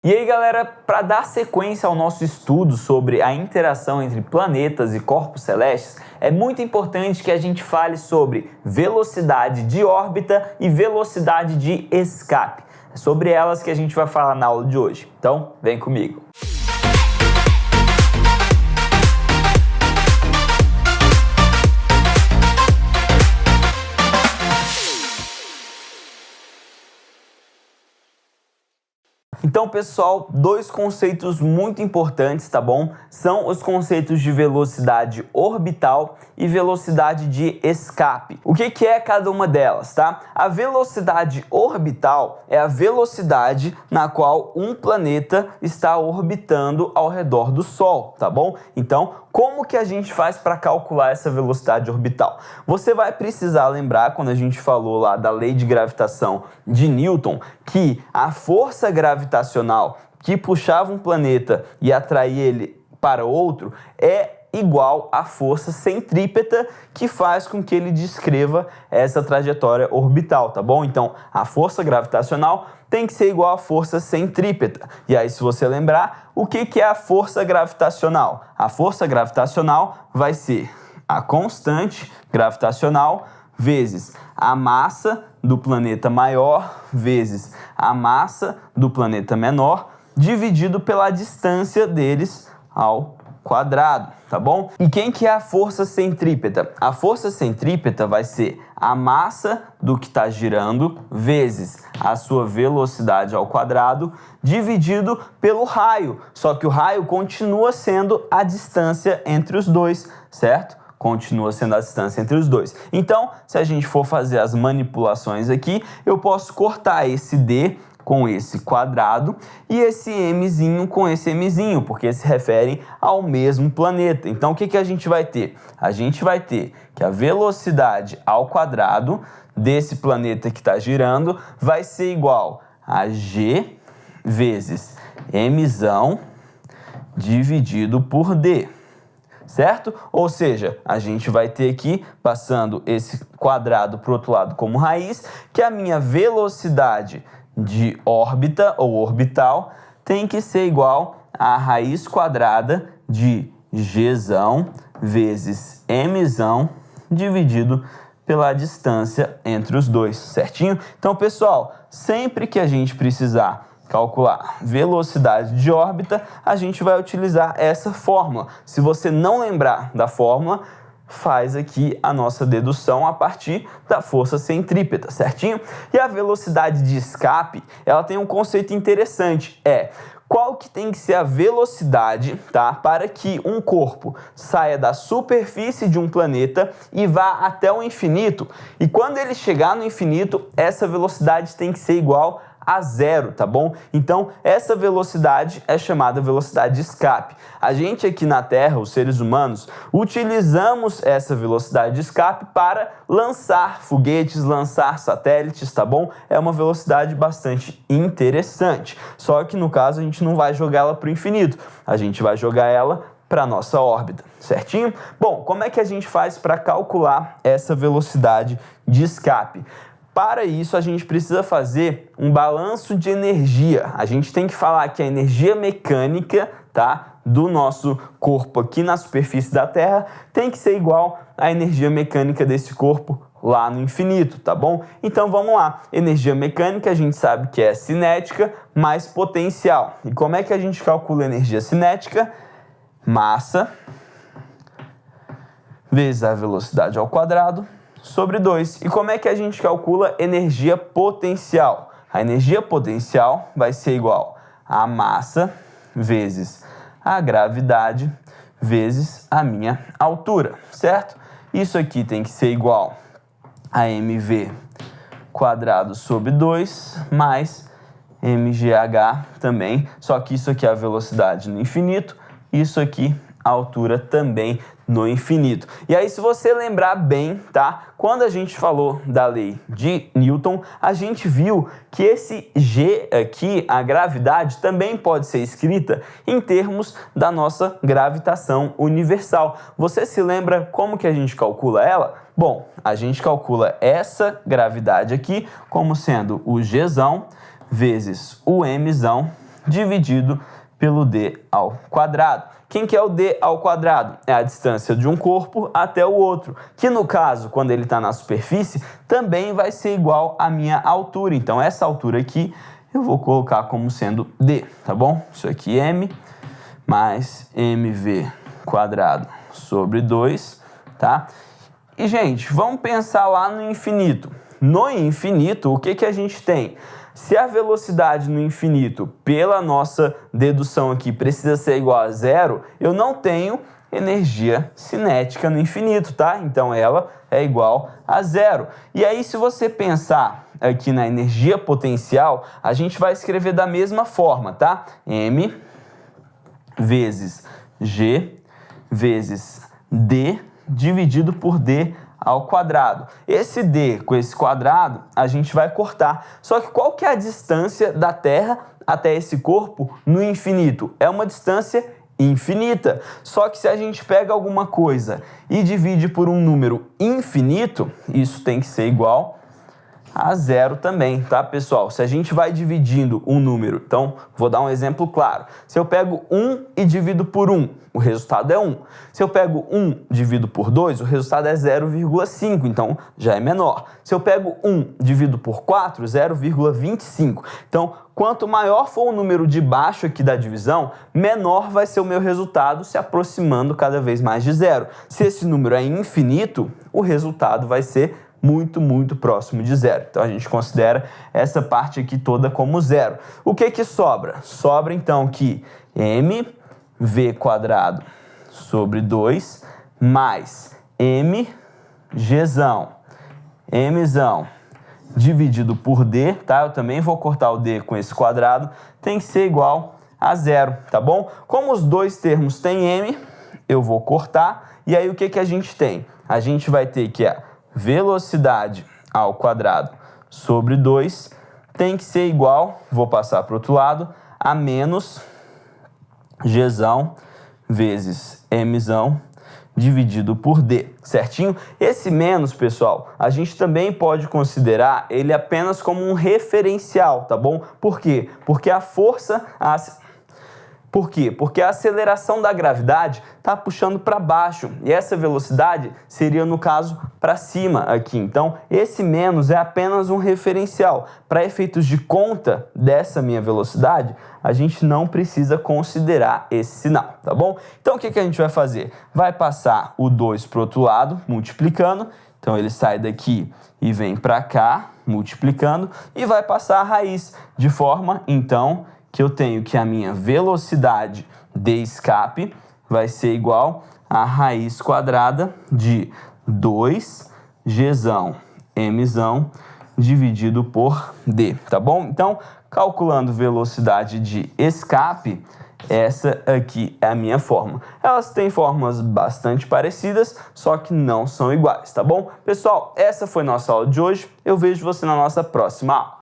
E aí, galera, para dar sequência ao nosso estudo sobre a interação entre planetas e corpos celestes, é muito importante que a gente fale sobre velocidade de órbita e velocidade de escape. É sobre elas que a gente vai falar na aula de hoje. Então, vem comigo. Então, pessoal, dois conceitos muito importantes, tá bom? São os conceitos de velocidade orbital e velocidade de escape. O que é cada uma delas, tá? A velocidade orbital é a velocidade na qual um planeta está orbitando ao redor do Sol, tá bom? Então, como que a gente faz para calcular essa velocidade orbital? Você vai precisar lembrar, quando a gente falou lá da lei de gravitação de Newton, que a força gravitacional que puxava um planeta e atraía ele para outro é igual à força centrípeta que faz com que ele descreva essa trajetória orbital, tá bom? Então, a força gravitacional tem que ser igual à força centrípeta. E aí, se você lembrar, o que é a força gravitacional? A força gravitacional vai ser a constante gravitacional vezes a massa do planeta maior vezes a massa do planeta menor, dividido pela distância deles ao quadrado, tá bom? E quem que é a força centrípeta? A força centrípeta vai ser a massa do que está girando vezes a sua velocidade ao quadrado dividido pelo raio. Só que o raio continua sendo a distância entre os dois, certo? Continua sendo a distância entre os dois. Então, se a gente for fazer as manipulações aqui, eu posso cortar esse D com esse quadrado e esse mzinho com esse mzinho, porque se referem ao mesmo planeta. Então, o que a gente vai ter? A gente vai ter que a velocidade ao quadrado desse planeta que está girando vai ser igual a G vezes mzão dividido por D. Certo? Ou seja, a gente vai ter aqui, passando esse quadrado para o outro lado como raiz, que a minha velocidade de órbita ou orbital tem que ser igual a raiz quadrada de gzão vezes mzão dividido pela distância entre os dois, certinho? Então, pessoal, sempre que a gente precisar calcular velocidade de órbita, a gente vai utilizar essa fórmula. Se você não lembrar da fórmula, faz aqui a nossa dedução a partir da força centrípeta, certinho? E a velocidade de escape, ela tem um conceito interessante, qual que tem que ser a velocidade, tá, para que um corpo saia da superfície de um planeta e vá até o infinito. E quando ele chegar no infinito, essa velocidade tem que ser igual a zero, tá bom? Então, essa velocidade é chamada velocidade de escape. A gente aqui na Terra, os seres humanos, utilizamos essa velocidade de escape para lançar foguetes, lançar satélites, tá bom? É uma velocidade bastante interessante. Só que, no caso, a gente não vai jogar ela para o infinito. A gente vai jogar ela para a nossa órbita, certinho? Bom, como é que a gente faz para calcular essa velocidade de escape? Para isso, a gente precisa fazer um balanço de energia. A gente tem que falar que a energia mecânica, tá, do nosso corpo aqui na superfície da Terra tem que ser igual à energia mecânica desse corpo lá no infinito, tá bom? Então, vamos lá. Energia mecânica, a gente sabe que é cinética mais potencial. E como é que a gente calcula a energia cinética? Massa vezes a velocidade ao quadrado sobre 2. E como é que a gente calcula energia potencial? A energia potencial vai ser igual a massa vezes a gravidade vezes a minha altura, certo? Isso aqui tem que ser igual a mv quadrado sobre 2 mais mgh também, só que isso aqui é a velocidade no infinito, isso aqui a altura também no infinito. E aí, se você lembrar bem, tá? Quando a gente falou da lei de Newton, a gente viu que esse G aqui, a gravidade, também pode ser escrita em termos da nossa gravitação universal. Você se lembra como que a gente calcula ela? Bom, a gente calcula essa gravidade aqui como sendo o Gzão vezes o Mzão dividido pelo d ao quadrado. Quem que é o d ao quadrado? É a distância de um corpo até o outro, que no caso, quando ele está na superfície, também vai ser igual à minha altura. Então, essa altura aqui eu vou colocar como sendo d, tá bom? Isso aqui é m mais mv quadrado sobre 2, tá? E, gente, vamos pensar lá no infinito. No infinito, o que que a gente tem? Se a velocidade no infinito, pela nossa dedução aqui, precisa ser igual a zero, eu não tenho energia cinética no infinito, tá? Então, ela é igual a zero. E aí, se você pensar aqui na energia potencial, a gente vai escrever da mesma forma, tá? M vezes G vezes D dividido por D ao quadrado. Esse d com esse quadrado a gente vai cortar. Só que qual que é a distância da Terra até esse corpo no infinito? É uma distância infinita. Só que se a gente pega alguma coisa e divide por um número infinito, isso tem que ser igual a zero também, tá, pessoal? Se a gente vai dividindo um número, então, vou dar um exemplo claro. Se eu pego 1 e divido por 1, o resultado é 1. Se eu pego 1 e divido por 2, o resultado é 0,5, então já é menor. Se eu pego 1 e divido por 4, 0,25. Então, quanto maior for o número de baixo aqui da divisão, menor vai ser o meu resultado, se aproximando cada vez mais de zero. Se esse número é infinito, o resultado vai ser muito próximo de zero. Então, a gente considera essa parte aqui toda como zero. O que que sobra? Sobra, então, que mv quadrado sobre 2 mais mgzão, mzão, dividido por d, tá? Eu também vou cortar o d com esse quadrado, tem que ser igual a zero, tá bom? Como os dois termos têm m, eu vou cortar, e aí o que que a gente tem? A gente vai ter que a velocidade ao quadrado sobre 2 tem que ser igual, vou passar para o outro lado, a menos gzão vezes mzão dividido por d, certinho? Esse menos, pessoal, a gente também pode considerar ele apenas como um referencial, tá bom? Por quê? Porque a força... Por quê? Porque a aceleração da gravidade está puxando para baixo e essa velocidade seria, no caso, para cima aqui. Então, esse menos é apenas um referencial. Para efeitos de conta dessa minha velocidade, a gente não precisa considerar esse sinal, tá bom? Então, o que que a gente vai fazer? Vai passar o 2 para o outro lado, multiplicando. Então, ele sai daqui e vem para cá, multiplicando, e vai passar a raiz, de forma, então, que eu tenho que a minha velocidade de escape vai ser igual a raiz quadrada de 2gzão mzão dividido por d, tá bom? Então, calculando velocidade de escape, essa aqui é a minha fórmula. Elas têm formas bastante parecidas, só que não são iguais, tá bom? Pessoal, essa foi nossa aula de hoje. Eu vejo você na nossa próxima aula.